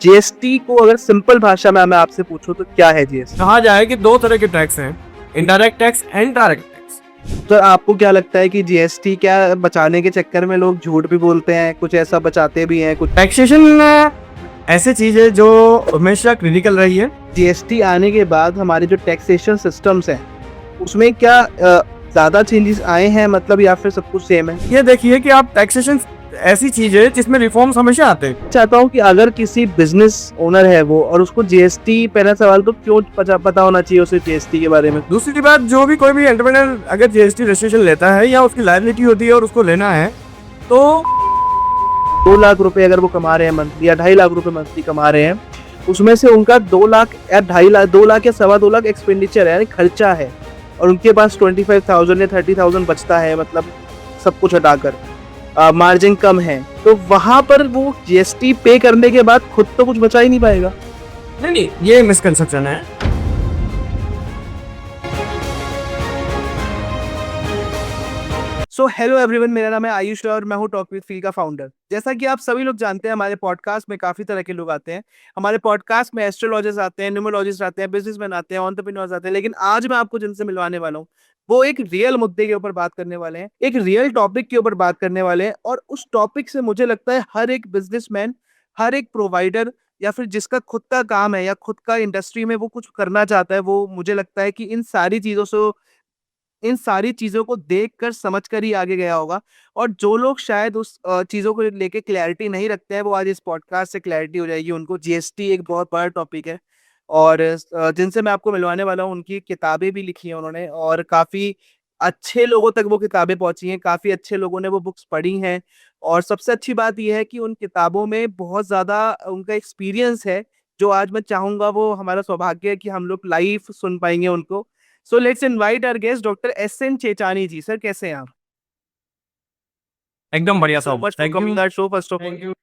GST को अगर simple भाषा में मैं आपसे पूछूं तो क्या है जीएसटी? कहा जाए कि दो तरह के टैक्स हैं, indirect tax and direct tax. तो आपको क्या लगता है कि जीएसटी क्या बचाने के चक्कर में लोग झूठ भी बोलते हैं, कुछ ऐसा बचाते भी हैं कुछ? टैक्सेशन ऐसी चीज है जो हमेशा क्रिटिकल रही है। जीएसटी आने के बाद हमारे जो टैक्सेशन सिस्टम्स हैं उसमें क्या ज्यादा चेंजेस आए हैं, मतलब या फिर सब कुछ सेम है? ये देखिए कि आप टैक्सेशन ऐसी चीज है जिसमें रिफॉर्म्स हमेशा आते हैं। चाहता हूँ कि अगर किसी बिजनेस ओनर है वो और उसको जीएसटी, पहला सवाल तो क्यों पता होना चाहिए उसे जीएसटी के बारे में? दूसरी बात, जो भी कोई भी एंटरप्रेन्योर अगर जीएसटी रजिस्ट्रेशन लेता है या उसकी लायबिलिटी होती है और उसको लेना है तो 2 लाख रुपए अगर वो कमा रहे हैं मंथली या 2.5 लाख रुपए मंथली कमा रहे हैं, उसमें से उनका 2 लाख या 2.5 लाख, 2 लाख या 2.25 लाख एक्सपेंडिचर है, यानी खर्चा है, और उनके पास 25,000 या 30,000 बचता है, मतलब सब कुछ हटाकर मार्जिन कम है, तो वहां पर वो जीएसटी पे करने के बाद खुद तो कुछ बचा ही नहीं पाएगा। नहीं, ये मिसकंसेप्शन है। सो हेलो एवरीवन, मेरा नाम है आयुष और मैं हूँ टॉक विद फील का फाउंडर। जैसा कि आप सभी लोग जानते हैं, हमारे पॉडकास्ट में काफी तरह के लोग आते हैं। हमारे पॉडकास्ट में एस्ट्रोलॉजर्स आते हैं, न्यूमरोलॉजिस्ट आते हैं, बिजनेसमैन आते हैं, एंटरप्रेन्योर्स आते हैं, लेकिन आज मैं आपको जिनसे मिलवाने वाला हूँ वो एक रियल मुद्दे के ऊपर बात करने वाले हैं, एक रियल टॉपिक के ऊपर बात करने वाले हैं, और उस टॉपिक से मुझे लगता है हर एक बिजनेसमैन, हर एक प्रोवाइडर या फिर जिसका खुद का काम है या खुद का इंडस्ट्री में वो कुछ करना चाहता है, वो मुझे लगता है कि इन सारी चीज़ों को देखकर समझकर ही आगे गया होगा। और जो लोग शायद उस चीज़ों को लेके क्लैरिटी नहीं रखते हैं, वो आज इस पॉडकास्ट से क्लैरिटी हो जाएगी उनको। जीएसटी एक बहुत बड़ा टॉपिक है, और जिनसे मैं आपको मिलवाने वाला हूँ, उनकी किताबें भी लिखी हैं उन्होंने, और काफ़ी अच्छे लोगों तक वो किताबें पहुँची हैं, काफ़ी अच्छे लोगों ने वो बुक्स पढ़ी हैं, और सबसे अच्छी बात ये है कि उन किताबों में बहुत ज़्यादा उनका एक्सपीरियंस है, जो आज मैं चाहूँगा, वो हमारा सौभाग्य है कि हम लोग लाइव सुन पाएँगे उनको। So let's invite our guest Dr. S.N. Chechani ji. Sir कैसे हैं आप? एकदम बढ़िया So साहब, much for thank coming you. our show first of all. Thank you.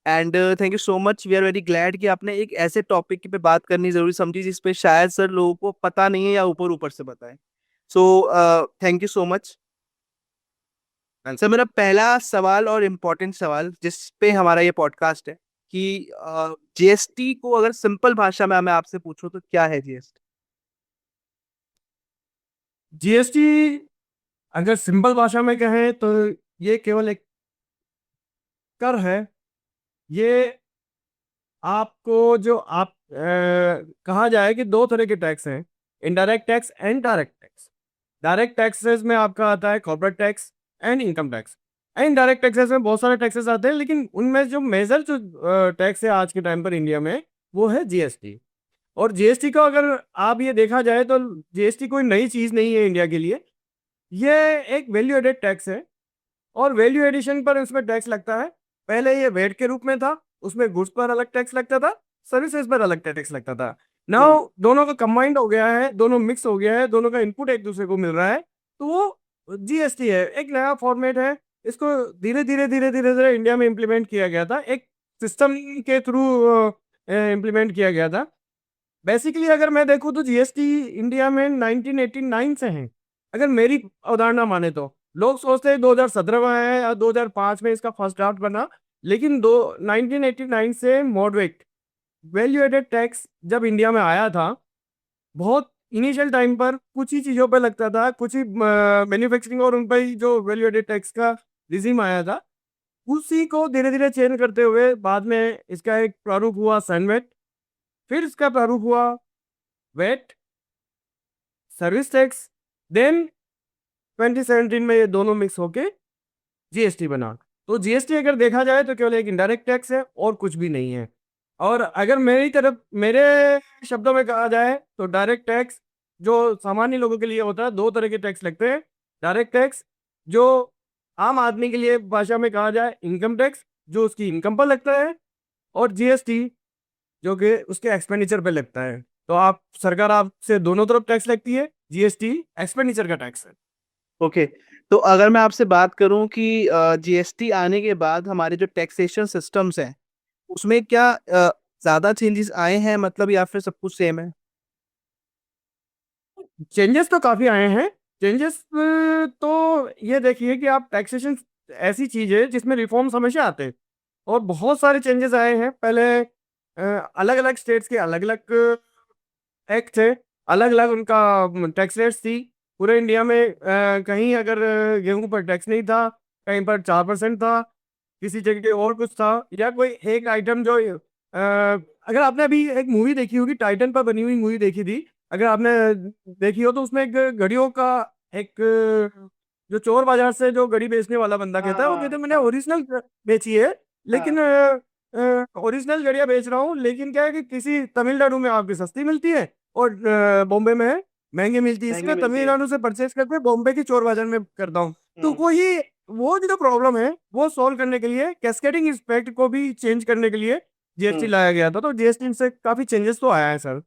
And thank you so much. We are very glad कि आपने एक ऐसे टॉपिक पे बात करनी जरूरी समझी जिस पे शायद सर लोगों को पता नहीं है या ऊपर ऊपर से पता है। So thank you so much. Sir मेरा पहला सवाल और इम्पोर्टेंट सवाल जिस पे हमारा ये पॉडकास्ट है कि जीएसटी को अगर सिंपल भाषा में मैं आपसे पूछूं तो क्या है जीएसटी? जीएसटी अगर सिंपल भाषा में कहें तो ये केवल एक कर है। ये आपको जो कहा जाए कि दो तरह के टैक्स हैं, indirect tax and direct tax. Direct taxes में आपका आता है corporate tax and income tax. Indirect taxes में बहुत सारे टैक्सेस आते हैं, लेकिन उनमें जो मेजर जो टैक्स है आज के टाइम पर इंडिया में, वो है जीएसटी। और जीएसटी का अगर आप ये देखा जाए तो जीएसटी कोई नई चीज़ नहीं है इंडिया के लिए। ये एक वैल्यू एडेड टैक्स है, और वैल्यू एडिशन पर इसमें टैक्स लगता है। पहले ये वेट के रूप में था, उसमें गुड्स पर अलग टैक्स लगता था, सर्विसेज पर अलग टैक्स लगता था। नाउ दोनों का कंबाइंड हो गया है, दोनों मिक्स हो गया है, दोनों का इनपुट एक दूसरे को मिल रहा है, तो वो जीएसटी है। एक नया फॉर्मेट है, इसको धीरे धीरे इंडिया में इम्प्लीमेंट किया गया था, एक सिस्टम के थ्रू इम्प्लीमेंट किया गया था। बेसिकली अगर मैं देखूं तो जीएसटी इंडिया में 1989 से है। अगर मेरी अवधारणा माने तो लोग सोचते हैं 2017 में है या 2005 में इसका फर्स्ट ड्राफ्ट बना, लेकिन 1989 से मॉडरेट वैल्यू एडेड टैक्स जब इंडिया में आया था, बहुत इनिशियल टाइम पर कुछ ही चीज़ों पर लगता था, कुछ ही मैन्युफैक्चरिंग और उन पर ही जो वैल्यू एडेड टैक्स का रिजीम आया था, उसी को धीरे धीरे चेंज करते हुए बाद में इसका एक प्रारूप हुआ सैनवेट, फिर इसका प्रारूप हुआ वेट, सर्विस टैक्स, देन 2017 में ये दोनों मिक्स होके जीएसटी बना। तो जीएसटी अगर देखा जाए तो केवल एक इनडायरेक्ट टैक्स है और कुछ भी नहीं है। और अगर मेरे शब्दों में कहा जाए तो डायरेक्ट टैक्स जो सामान्य लोगों के लिए होता है, दो तरह के टैक्स लगते हैं। डायरेक्ट टैक्स जो आम आदमी के लिए भाषा में कहा जाए इनकम टैक्स, जो उसकी इनकम पर लगता है, और जीएसटी जो कि उसके एक्सपेंडिचर पे लगता है। तो आप सरकार आपसे दोनों तरफ टैक्स लगती है, जीएसटी एक्सपेंडिचर का टैक्स है। ओके, तो अगर मैं आपसे बात करूं कि जीएसटी आने के बाद हमारे जो टैक्सेशन सिस्टम्स हैं उसमें क्या ज्यादा चेंजेस आए हैं, मतलब या फिर सब कुछ सेम है? चेंजेस तो काफ़ी आए हैं। चेंजेस तो ये देखिए कि आप टैक्सेशन ऐसी चीज़ है जिसमें रिफॉर्म्स हमेशा आते हैं। और बहुत सारे चेंजेस आए हैं। पहले अलग अलग स्टेट्स के अलग अलग एक्ट थे, अलग अलग उनका टैक्स रेट्स थी। पूरे इंडिया में कहीं अगर गेहूं पर टैक्स नहीं था, कहीं पर 4% था, किसी जगह और कुछ था, या कोई एक आइटम जो अगर आपने अभी एक मूवी देखी होगी, टाइटन पर बनी हुई मूवी देखी थी, अगर आपने देखी हो, तो उसमें एक घड़ियों का एक जो चोर बाजार से जो घड़ी बेचने वाला बंदा कहता है, वो कहता है मैंने ओरिजिनल बेची है, लेकिन ओरिजिनल घड़ियां बेच रहा हूँ, लेकिन क्या है कि किसी तमिलनाडु में आपकी सस्ती मिलती है और बॉम्बे में महंगी मिलती है, इसलिए तमिलनाडु से परचेज करके बॉम्बे की चोर बाजार में करता हूँ। तो वही वो जो प्रॉब्लम है वो सॉल्व करने के लिए, कैस्केडिंग इफेक्ट को भी चेंज करने के लिए जीएसटी लाया गया था। तो जीएसटी से काफी चेंजेस तो आया है सर।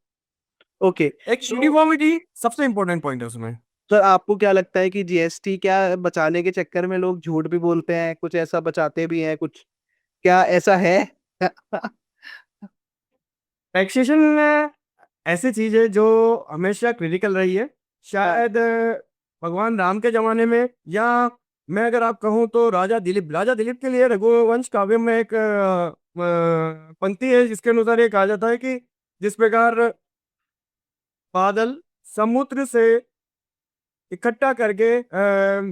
ओके। एक यूनिफॉर्मिटी सबसे इंपॉर्टेंट पॉइंट है उसमें। सर आपको क्या लगता है कि जीएसटी क्या बचाने के चक्कर में लोग झूठ भी बोलते हैं, कुछ ऐसा बचाते भी हैं कुछ, क्या ऐसा है? टैक्सेशन ऐसी चीज है जो हमेशा क्रिटिकल रही है। शायद भगवान राम के जमाने में, या मैं अगर आप कहूँ तो राजा दिलीप के लिए रघुवंश काव्य में एक पंक्ति है जिसके अनुसार ये कहा जाता है कि जिस प्रकार बादल समुद्र से इकट्ठा करके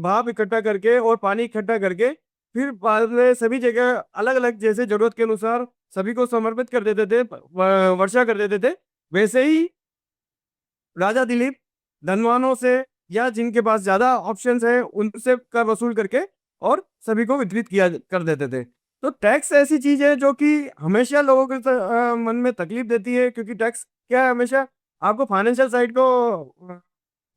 भाप इकट्ठा करके और पानी इकट्ठा करके फिर बाद में सभी जगह अलग अलग जैसे जरूरत के अनुसार सभी को समर्पित कर देते थे, वर्षा कर देते थे, वैसे ही राजा दिलीप धनवानों से या जिनके पास ज्यादा ऑप्शंस है उनसे कर वसूल करके और सभी को वितरित किया कर देते थे। तो टैक्स ऐसी चीज है जो कि हमेशा लोगों के मन में तकलीफ देती है, क्योंकि टैक्स क्या है, हमेशा आपको फाइनेंशियल साइड को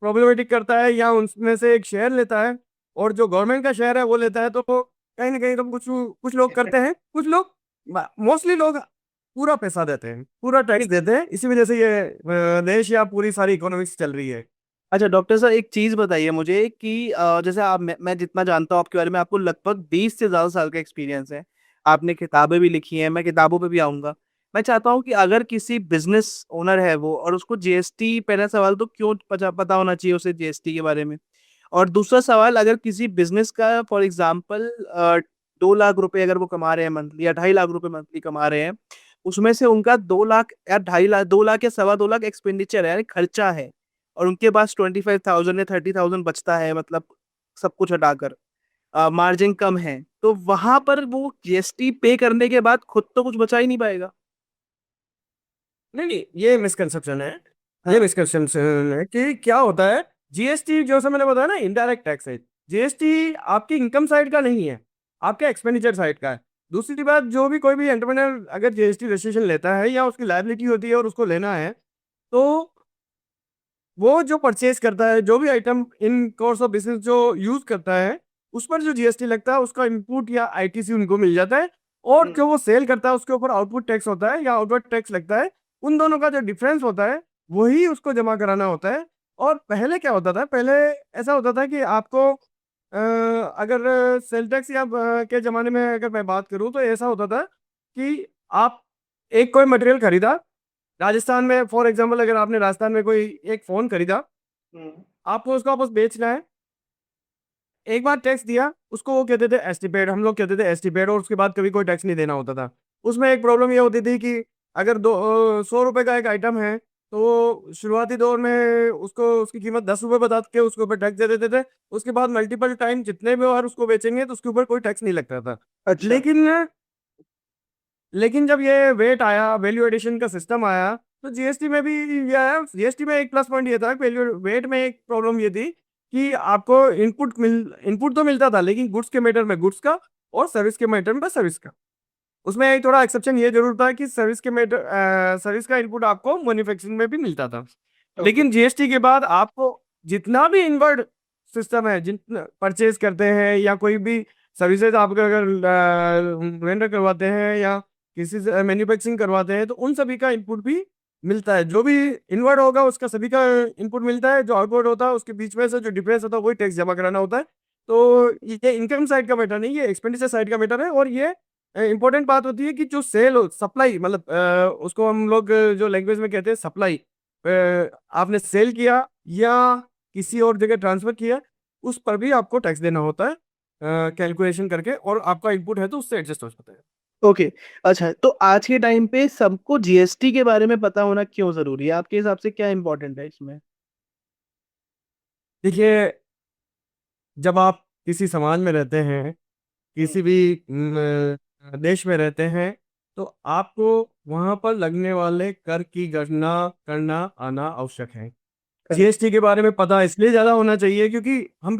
प्रॉब्लमेटिक करता है, या उनमें से एक शेयर लेता है, और जो गवर्नमेंट का शेयर है वो लेता है। तो कहीं ना कहीं तो कुछ कुछ लोग करते हैं, कुछ लोग, मोस्टली लोग पूरा पैसा देते हैं, पूरा टैक्स देते हैं, इसी वजह से ये देश या पूरी सारी इकोनॉमिक्स चल रही है। अच्छा डॉक्टर साहब, एक चीज बताइए मुझे कि जैसे आप, मैं जितना जानता हूँ आपके बारे में, आपको लगभग 20 से ज्यादा साल का एक्सपीरियंस है, आपने किताबें भी लिखी हैं, मैं किताबों पे भी आऊंगा। मैं चाहता हूँ कि अगर किसी बिजनेस ओनर है वो, और उसको जीएसटी, पहला सवाल तो क्यों पता होना चाहिए उसे जीएसटी के बारे में, और दूसरा सवाल, अगर किसी बिजनेस का फॉर एग्जाम्पल 2 लाख रुपए अगर वो कमा रहे हैं मंथली, या 2.5 लाख रुपए मंथली कमा रहे हैं, उसमें से उनका 2 लाख या 2.5 लाख, 2 लाख या 2.25 लाख एक्सपेंडिचर है, यानी खर्चा है, और उनके पास 25,000 या 30,000 बचता है, मतलब सब कुछ हटाकर मार्जिन कम है, तो वहां पर वो जीएसटी पे करने के बाद खुद तो कुछ बचा ही नहीं पाएगा। नहीं नहीं, ये मिसकंसेप्शन है। ये हाँ। मिसकंसेप्शन है कि क्या होता है, जीएसटी जो से मैंने बताया ना, इनडायरेक्ट टैक्स है। जीएसटी आपकी इनकम साइड का नहीं है, आपके एक्सपेंडिचर साइड का है। दूसरी बात, जो भी कोई भी एंटरप्रेन्योर अगर जीएसटी रजिस्ट्रेशन लेता है या उसकी लायबिलिटी होती है और उसको लेना है, तो वो जो परचेज करता है, जो भी item in course of business जो यूज करता है, उस पर जो जीएसटी लगता है उसका इनपुट या आईटीसी उनको मिल जाता है, और जो वो सेल करता है उसके ऊपर आउटपुट टैक्स होता है या आउटवर्ड टैक्स लगता है। उन दोनों का जो डिफरेंस होता है वही उसको जमा कराना होता है। और पहले क्या होता था, पहले ऐसा होता था कि आपको अगर सेल टैक्स या के जमाने में अगर मैं बात करूं, तो ऐसा होता था कि आप एक कोई मटेरियल खरीदा राजस्थान में, फॉर एग्जांपल अगर आपने राजस्थान में कोई एक फोन खरीदा, आपको उसका वापस बेचना है, एक बार टैक्स दिया, उसको वो कहते थे एस्टीपेड, हम लोग कहते थे एस्टीपेड, और उसके बाद कभी कोई टैक्स नहीं देना होता था। उसमें एक प्रॉब्लम ये होती थी कि अगर 100 रुपए का एक आइटम है, तो शुरुआती दौर में उसको उसकी कीमत 10 रुपए बता के उसके ऊपर टैक्स दे देते थे। उसके बाद मल्टीपल टाइम जितने भी बार उसको बेचेंगे तो उसके ऊपर कोई टैक्स नहीं लगता था। अच्छा। लेकिन लेकिन जब ये वेट आया, वैल्यू एडिशन का सिस्टम आया, तो जीएसटी में भी ये आया। जीएसटी में एक प्लस पॉइंट ये था, वैल्यू वेट में एक प्रॉब्लम ये थी कि आपको इनपुट तो मिलता था, लेकिन गुड्स के मैटर में गुड्स का और सर्विस के मैटर में सर्विस का। उसमें एक थोड़ा एक्सेप्शन ये जरूर था कि सर्विस का इनपुट आपको मैन्युफैक्चरिंग में भी मिलता था। लेकिन जीएसटी के बाद आपको जितना भी इनवर्ड सिस्टम है, जितना परचेज करते हैं या कोई भी सर्विसेज आप अगर रेंडर करवाते हैं या किसी से मैन्युफैक्चरिंग करवाते हैं, तो उन सभी का इनपुट भी मिलता है। जो भी इनवर्ड होगा उसका सभी का इनपुट मिलता है, जो आउटवर्ड होता है उसके बीच में से जो डिफरेंस होता है वही टैक्स जमा कराना होता है। तो ये इनकम साइड का मैटर नहीं, ये एक्सपेंडिचर साइड का मैटर है। और ये इंपॉर्टेंट बात होती है कि जो सेल हो, सप्लाई, मतलब उसको हम लोग जो लैंग्वेज में कहते हैं सप्लाई, आपने सेल किया या किसी और जगह ट्रांसफर किया, उस पर भी आपको टैक्स देना होता है कैलकुलेशन करके, और आपका इनपुट है तो उससे एडजस्ट हो जाता है। ओके। अच्छा, तो आज के टाइम पे सबको जीएसटी के बारे में पता होना क्यों जरूरी है आपके हिसाब से, क्या इंपॉर्टेंट है इसमें? देखिए, जब आप किसी समाज में रहते हैं, हम्म। किसी भी देश में रहते हैं, तो आपको वहां पर लगने वाले कर की गणना करना आना आवश्यक है। करेक्ट। जीएसटी के बारे में पता इसलिए ज्यादा होना चाहिए क्योंकि हम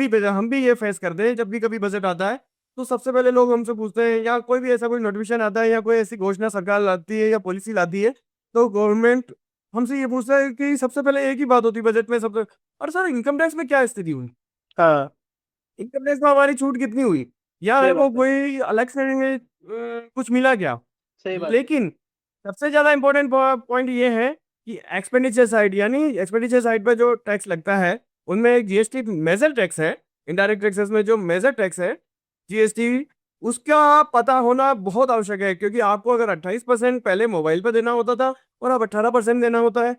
भी ये फेस करते हैं जब भी कभी बजट आता है, तो सबसे पहले लोग हमसे पूछते हैं, या कोई भी ऐसा कोई नोटिफिकेशन आता है या कोई ऐसी घोषणा सरकार लाती है या पॉलिसी लाती है, तो गवर्नमेंट हमसे ये पूछता है कि सबसे पहले एक ही बात होती है बजट में सबसे, और सर इनकम टैक्स में क्या स्थिति हुई, हाँ। इनकम टैक्स में हमारी छूट कितनी हुई, या सही है वो बात है। कोई अलग से कुछ मिला क्या। सही बात है। लेकिन सबसे ज्यादा इंपॉर्टेंट पॉइंट ये है कि एक्सपेंडिचर साइड, यानी एक्सपेंडिचर साइड पे जो टैक्स लगता है, उनमें एक जीएसटी मेजर टैक्स है। इनडायरेक्ट टैक्सेस में जो मेजर टैक्स है जीएसटी, उसका पता होना बहुत आवश्यक है, क्योंकि आपको अगर 28% पहले मोबाइल पे देना होता था और अब 18% देना होता है,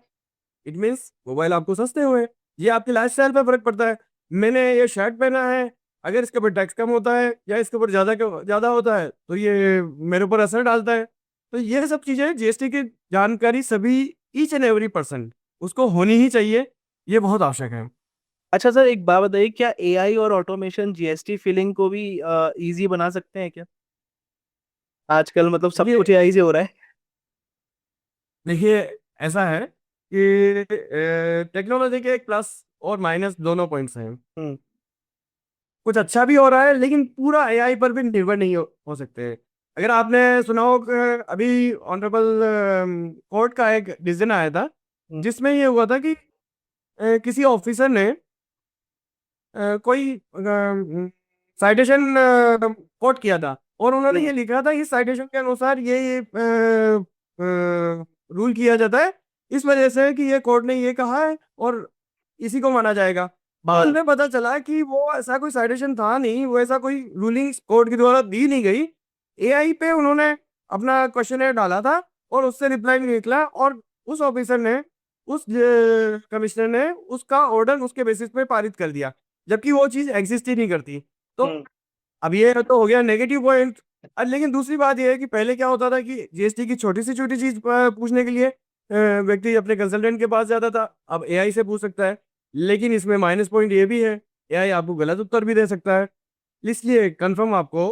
इट मीन्स मोबाइल आपको सस्ते हुए। ये आपकी लाइफ स्टाइल पर फर्क पड़ता है। मैंने ये शर्ट पहना है, अगर इसके ऊपर टैक्स कम होता है या इसके ऊपर ज़्यादा होता है, तो ये मेरे ऊपर असर डालता है। तो ये सब चीज़ें जीएसटी की जानकारी सभी, ईच एंड एवरी पर्सन, उसको होनी ही चाहिए। ये बहुत आवश्यक है। अच्छा सर, एक बात बताइए, क्या एआई और ऑटोमेशन जीएसटी फिलिंग को भी इजी बना सकते हैं क्या? आजकल मतलब सब देखिए कुछ एआई से हो रहा है। देखिए ऐसा है कि टेक्नोलॉजी के एक प्लस और माइनस दोनों पॉइंट्स हैं। हम्म। कुछ अच्छा भी हो रहा है, लेकिन पूरा एआई पर भी निर्भर नहीं हो सकते। अगर आपने सुना हो कि अभी ऑनरेबल कोर्ट का एक डिसीजन आया था, हम्म। जिसमें ये हुआ था कि किसी ऑफिसर ने कोई साइटेशन कोट किया था, और उन्होंने हम्म। ये लिखा था इस साइटेशन के अनुसार ये रूल किया जाता है, इस वजह से कि ये कोर्ट ने ये कहा है और इसी को माना जाएगा। बाद हाँ। में पता चला कि वो ऐसा कोई साइटेशन था नहीं, वो ऐसा कोई रूलिंग कोर्ट के द्वारा दी नहीं गई। एआई पे उन्होंने अपना क्वेश्चन डाला था और उससे रिप्लाई नहीं निकला, और उस ऑफिसर ने, उस कमिश्नर ने उसका ऑर्डर उसके बेसिस पे पारित कर दिया, जबकि वो चीज एग्जिस्ट ही नहीं करती। तो हम्म। अब ये तो हो गया नेगेटिव पॉइंट। लेकिन दूसरी बात ये है कि पहले क्या होता था कि जीएसटी की छोटी से छोटी चीज पूछने के लिए व्यक्ति अपने कंसल्टेंट के पास जाता था, अब एआई से पूछ सकता है। लेकिन इसमें माइनस पॉइंट ये भी है, एआई आपको गलत उत्तर भी दे सकता है। इसलिए कंफर्म आपको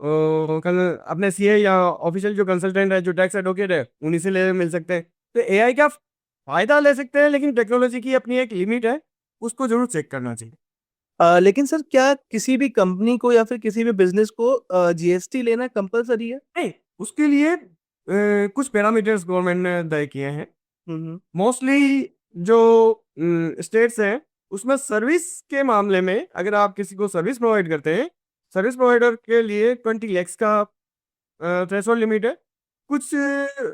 अपने सीए या ऑफिशियल जो कंसल्टेंट है, जो टैक्स एडवोकेट है, उन्हीं से ले मिल सकते हैं। तो एआई का फायदा ले सकते हैं, लेकिन टेक्नोलॉजी की अपनी एक लिमिट है, उसको जरूर चेक करना चाहिए। लेकिन सर, क्या किसी भी कंपनी को या फिर किसी भी बिजनेस को जीएसटी लेना कंपलसरी है? नहीं, उसके लिए कुछ पैरामीटर्स गवर्नमेंट ने तय किए हैं। हम्म। मोस्टली जो स्टेट्स हैं, उसमें सर्विस के मामले में अगर आप किसी को सर्विस प्रोवाइड करते हैं, सर्विस प्रोवाइडर के लिए 20 lakhs का थ्रेशोल्ड लिमिट है। कुछ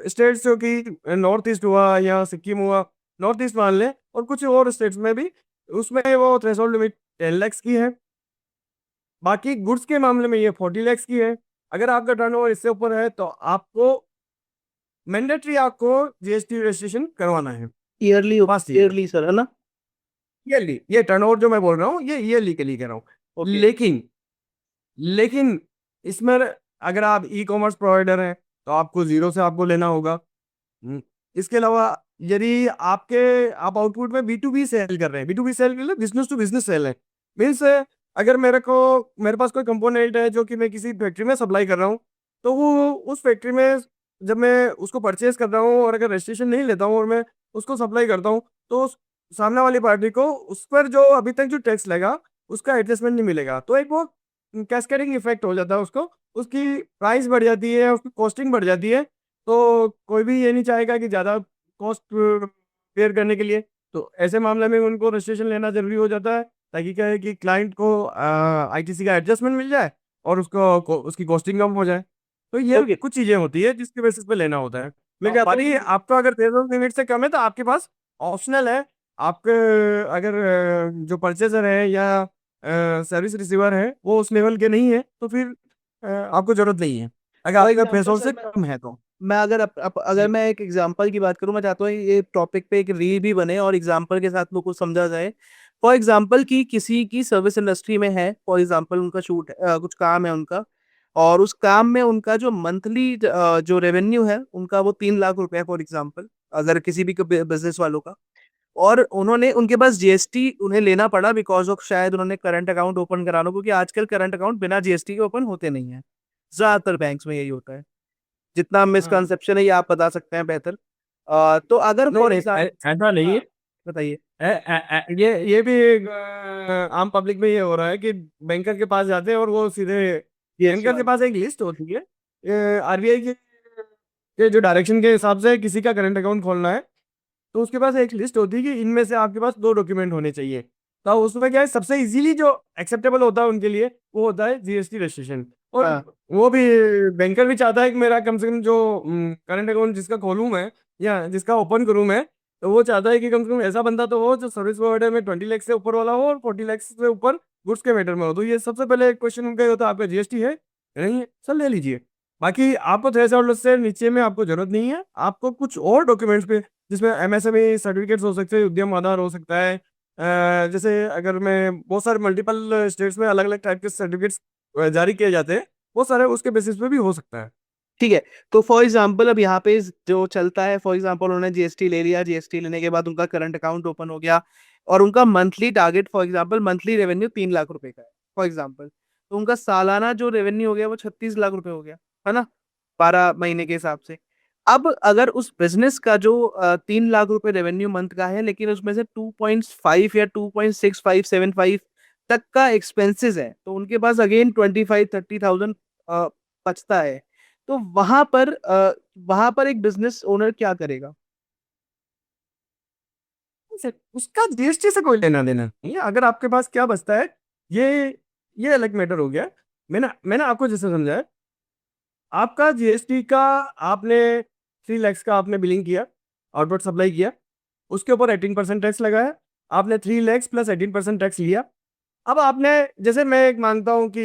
स्टेट्स जो कि नॉर्थ ईस्ट हुआ या सिक्किम हुआ, नॉर्थ ईस्ट मान लें, और कुछ और स्टेट्स में भी, उसमें वो थ्रेशोल्ड लिमिट 10 lakhs की है। बाकी गुड्स के मामले में ये 40 lakhs की है। अगर आपका टर्नओवर इससे ऊपर है तो आपको मैंडेटरी आपको जीएसटी रजिस्ट्रेशन करवाना है। Yearly? First year, yearly sir, है ना? ईयरली, ये टर्नओवर जो मैं बोल रहा हूँ ये ईयरली के लिए कह रहा हूँ। ओके। लेकिन लेकिन इसमें अगर आप ई कॉमर्स प्रोवाइडर हैं तो आपको जीरो से आपको लेना होगा। हम्म, इसके अलावा यदि आप आउटपुट में बी टू बी सेल कर रहे हैं, बी टू बी सेल मतलब बिजनेस टू बिजनेस सेल है, मीन्स अगर मेरे पास कोई कंपोनेंट है जो कि मैं किसी फैक्ट्री में सप्लाई कर रहा हूँ, तो वो उस फैक्ट्री में जब मैं उसको परचेज कर रहा हूँ और अगर रजिस्ट्रेशन नहीं लेता हूँ और मैं उसको सप्लाई करता हूँ, तो सामने वाली पार्टी को उस पर जो अभी तक जो टैक्स लगा उसका एडजस्टमेंट नहीं मिलेगा। तो एक वो कैस्केडिंग इफेक्ट हो जाता है, उसको उसकी प्राइस बढ़ जाती है, उसकी कॉस्टिंग बढ़ जाती है। तो कोई भी ये नहीं चाहेगा कि ज़्यादा कॉस्ट पेयर करने के लिए, तो ऐसे मामले में उनको रजिस्ट्रेशन लेना जरूरी हो जाता है, ताकि क्या है कि क्लाइंट को आईटीसी का एडजस्टमेंट मिल जाए और उसकी कॉस्टिंग कम हो जाए। तो ये ओके। कुछ चीज़ें होती है जिसके बेसिस पे लेना होता है। मैं चाहता हूँ बाकी कि आपका अगर थ्रेशोल्ड लिमिट से कम है तो आपके पास ऑप्शनल है। आपके अगर जो परचेजर है या सर्विस रिसीवर है वो उस लेवल के नहीं है, तो फिर आपको जरूरत नहीं है, अगर फॉर आपका एग्जाम्पल थ्रेशोल्ड सर, से कम है तो। मैं अगर अगर जी। मैं एक एग्जांपल की बात करूं, मैं चाहता हूँ ये टॉपिक पे एक रील भी बने और एग्जांपल के साथ लोग को समझा जाए। फॉर एग्जांपल कि किसी की सर्विस इंडस्ट्री में है, फॉर एग्जांपल उनका शूट कुछ काम है उनका, और उस काम में उनका जो मंथली जो रेवेन्यू है उनका वो 3 लाख रुपए फॉर एग्जाम्पल, अगर किसी भी बिजनेस वालों का। और उन्होंने उनके पास जीएसटी उन्हें लेना पड़ा बिकॉज ऑफ शायद उन्होंने करंट अकाउंट ओपन कराना, क्योंकि आजकल करंट अकाउंट बिना जीएसटी के ओपन होते नहीं है, ज्यादातर बैंक्स में यही होता है। जितना हाँ मिसकंसेप्शन है ये आप बता सकते हैं बेहतर। तो अगर फॉर नहीं ऐसा नहीं है। हाँ बताइए। ये भी एक, आम पब्लिक में ये हो रहा है कि बैंकर के पास जाते हैं और वो सीधे जीएसटी बैंकर के वाले। पास एक लिस्ट होती है आरबीआई के जो डायरेक्शन के हिसाब से किसी का करंट अकाउंट खोलना है, तो उसके पास एक लिस्ट होती है कि इनमें से आपके पास दो डॉक्यूमेंट होने चाहिए। तो उसमें क्या है, सबसे इजीली जो एक्सेप्टेबल होता है उनके लिए वो होता है जीएसटी रजिस्ट्रेशन। और हाँ वो भी बैंकर भी चाहता है कि मेरा कम से कम जो करंट अकाउंट जिसका खोलूँ मैं या जिसका ओपन करूँ मैं, तो वो चाहता है कि कम से कम ऐसा बंदा तो हो जो सर्विस प्रोवाइडर में 20 लाख से ऊपर वाला हो और 40 लाख से ऊपर गुड्स के मैटर में हो। तो ये सबसे पहले क्वेश्चन उनका ये होता है, आपका जीएसटी है या नहीं है, सर ले लीजिए। बाकी आपको थ्रेशोल्ड से नीचे में आपको जरूरत नहीं है, आपको कुछ और डॉक्यूमेंट्स पे जिसमें एमएसएमई सर्टिफिकेट्स हो सकते हैं, उद्यम आधार हो सकता है। जैसे अगर मैं बहुत सारे मल्टीपल स्टेट्स में अलग अलग टाइप के सर्टिफिकेट्स जारी किए जाते हैं, वो सारे उसके बेसिस पे भी हो सकता है। ठीक है। तो फॉर एग्जाम्पल अब यहाँ पे जो चलता है, फॉर एग्जाम्पल उन्होंने जीएसटी ले लिया, जीएसटी लेने के बाद उनका करंट अकाउंट ओपन हो गया और उनका monthly target for example monthly revenue 3 lakh रुपए का है फॉर एग्जाम्पल, तो उनका सालाना जो रेवेन्यू हो गया वो 36 लाख रुपए हो गया, है ना, 12 महीने के हिसाब से। अब अगर उस बिजनेस का जो 3 लाख रुपए रेवेन्यू मंथ का है, लेकिन उसमें से 2.5 या 2.6575 तक का एक्सपेंसेस है, तो उनके पास अगेन 25-30 थाउजेंड बचता है। तो वहां पर एक बिजनेस ओनर क्या करेगा? सर, उसका जीएसटी से कोई लेना देना नहीं है। अगर आपके पास क्या बचता है, ये ये अलग मैटर हो गया। मैंने आपको जैसे समझाया, आपका जीएसटी का आपने 3 लाख का आपने बिलिंग किया, आउटवर्ड सप्लाई किया, उसके ऊपर 18% टैक्स लगाया, आपने 3 लाख प्लस 18% टैक्स लिया। अब आपने, जैसे मैं एक मानता हूँ कि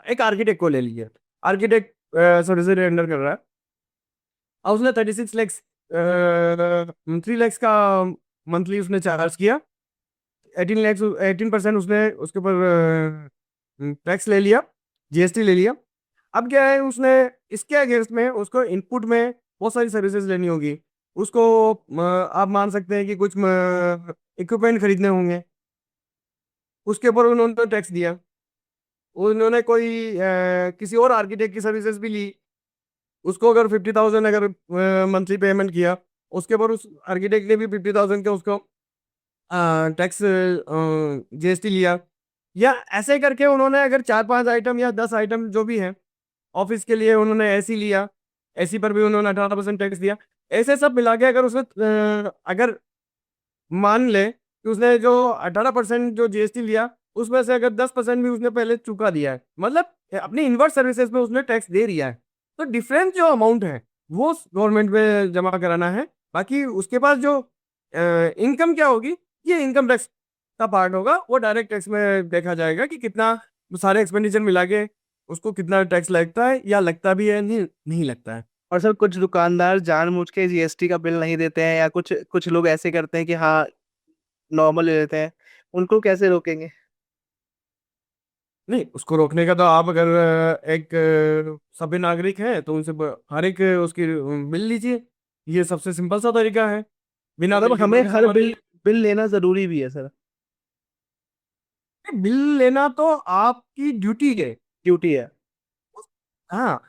एक आर्किटेक्ट को ले लिया, आर्किटेक्ट सर्विस रेंडर कर रहा है, और उसने 36 लैक्स 3 लाख का मंथली उसने चार्ज किया, 18 लैक्स 18% उसने उसके ऊपर टैक्स ले लिया, जीएसटी ले लिया। अब क्या है, उसने इसके अगेंस्ट में उसको इनपुट में बहुत सारी सर्विसेज लेनी होगी, उसको आप मान सकते हैं कि कुछ इक्विपमेंट खरीदने होंगे, उसके ऊपर उन्होंने टैक्स दिया। उन्होंने कोई किसी और आर्किटेक्ट की सर्विसेज भी ली, उसको अगर 50,000 अगर मंथली पेमेंट किया, उसके ऊपर उस आर्किटेक्ट ने भी 50,000 का उसको टैक्स जीएसटी लिया। या ऐसे करके उन्होंने अगर 4-5 आइटम या 10 आइटम जो भी है, ऑफिस के लिए उन्होंने एसी लिया, एसी पर भी उन्होंने 18% टैक्स दिया। ऐसे सब मिला के अगर उसने अगर मान ले कि उसने जो 18% जो जीएसटी लिया, उसमें से अगर 10% भी उसने पहले चुका दिया है, मतलब अपनी इनवर्ट सर्विसेज में उसने टैक्स दे दिया है, तो डिफरेंस जो अमाउंट है वो गवर्नमेंट में जमा कराना है। बाकी उसके पास जो इनकम क्या होगी, ये इनकम टैक्स का पार्ट होगा, वो डायरेक्ट टैक्स में देखा जाएगा कि कितना सारे एक्सपेंडिचर मिला के उसको कितना टैक्स लगता है, या लगता भी है नहीं नहीं लगता है। और सर कुछ दुकानदार जानबूझ के जीएसटी का बिल नहीं देते हैं, या कुछ कुछ लोग ऐसे करते हैं कि हाँ नॉर्मल ले लेते हैं, उनको कैसे रोकेंगे? नहीं, उसको रोकने का तो आप अगर एक सभ्य नागरिक है तो उनसे हर एक उसकी बिल लीजिए। ये सबसे सिंपल सा तरीका है, बिना मतलब बिल के हमें कोई हर सामान बिल नहीं। बिल लेना जरूरी भी है सर? बिल लेना तो आपकी ड्यूटी है। ड्यूटी है। हाँ,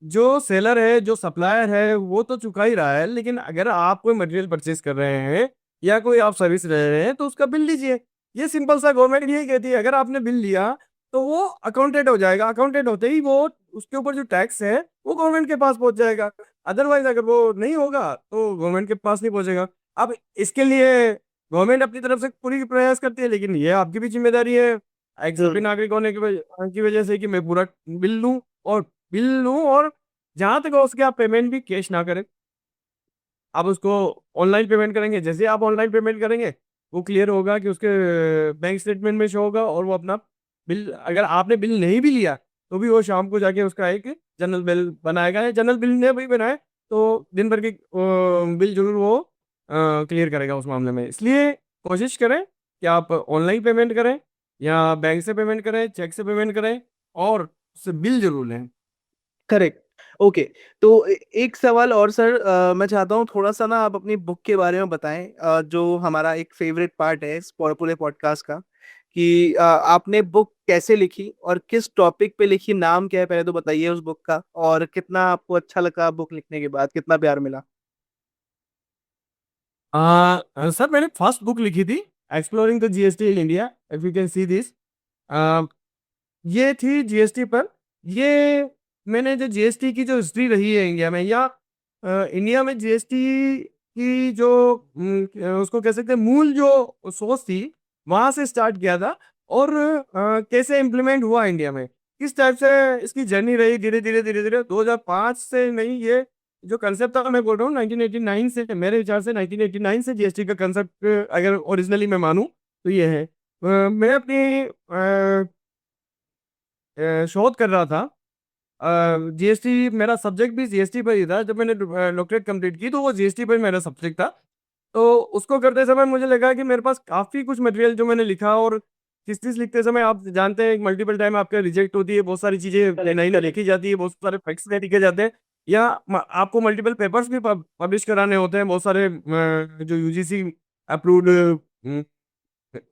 जो सेलर है जो सप्लायर है वो तो चुका ही रहा है, लेकिन अगर आप कोई मटेरियल परचेज कर रहे हैं या कोई आप सर्विस ले रहे हैं तो उसका बिल लीजिए। ये सिंपल सा गवर्नमेंट यही कहती है, अगर आपने बिल लिया तो वो अकाउंटेड हो जाएगा, अकाउंटेड होते ही वो उसके ऊपर जो टैक्स है वो गवर्नमेंट के पास पहुंच जाएगा। अदरवाइज अगर वो नहीं होगा तो गवर्नमेंट के पास नहीं पहुंचेगा। अब इसके लिए गवर्नमेंट अपनी तरफ से पूरी प्रयास करती है, लेकिन ये आपकी भी जिम्मेदारी है एक सभ्य जरूर। नागरिक होने की वजह से कि मैं पूरा बिल लूं, और बिल लूं, और जहां तक हो उसके आप पेमेंट भी कैश ना करें, आप उसको ऑनलाइन पेमेंट करेंगे। जैसे आप ऑनलाइन पेमेंट करेंगे वो क्लियर होगा कि उसके बैंक स्टेटमेंट में शो होगा, और वो अपना बिल, अगर आपने बिल नहीं भी लिया तो भी वो शाम को जाके उसका एक जनरल बिल बनाएगा, या जनरल बिल ने भी बनाए तो दिन भर की बिल जरूर वो क्लियर करेगा उस मामले में। इसलिए कोशिश करें कि आप ऑनलाइन पेमेंट करें या बैंक से पेमेंट करें, चेक से पेमेंट करें, और उससे बिल जरूर लें। करेक्ट। ओके। तो एक सवाल और सर, मैं चाहता हूँ थोड़ा सा ना आप अपनी बुक के बारे में बताएं, जो हमारा एक फेवरेट पार्ट है इस पूरे पॉडकास्ट का, कि आपने बुक कैसे लिखी और किस टॉपिक पे लिखी, नाम क्या है पहले तो बताइए उस बुक का, और कितना आपको अच्छा लगा बुक लिखने के बाद, कितना प्यार मिला। सर मैंने फर्स्ट बुक लिखी थी exploring the GST in India, if you can see this. ये थी जीएसटी पर। ये मैंने जो जीएसटी की जो हिस्ट्री रही है इंडिया में, या इंडिया में जीएसटी की जो उसको कह सकते हैं मूल जो सोच थी, वहां से स्टार्ट किया था। और कैसे इम्प्लीमेंट हुआ इंडिया में, किस टाइप से इसकी जर्नी रही, धीरे धीरे धीरे धीरे 2005 से नहीं, ये जो कंसेप्ट था मैं बोल रहा हूँ 1989 से, मेरे विचार से 1989 से जीएसटी का कंसेप्ट अगर ओरिजिनली मैं मानूं तो ये है। मैं अपनी शोध कर रहा था, जीएसटी मेरा सब्जेक्ट भी जीएसटी पर ही था। जब मैंने डॉक्टरेट कंप्लीट की तो वो जीएसटी पर मेरा सब्जेक्ट था। तो उसको करते समय मुझे लगा कि मेरे पास काफ़ी कुछ मटेरियल जो मैंने लिखा, और किस चीज़ लिखते समय आप जानते हैं मल्टीपल टाइम आपका रिजेक्ट होती है, बहुत सारी चीज़ें नहीं ना लिखी जाती है, बहुत सारे फैक्ट्स नहीं लिखे जाते हैं, या आपको मल्टीपल पेपर्स भी पब्लिश कराने होते हैं, बहुत सारे जो यूजीसी अप्रूव्ड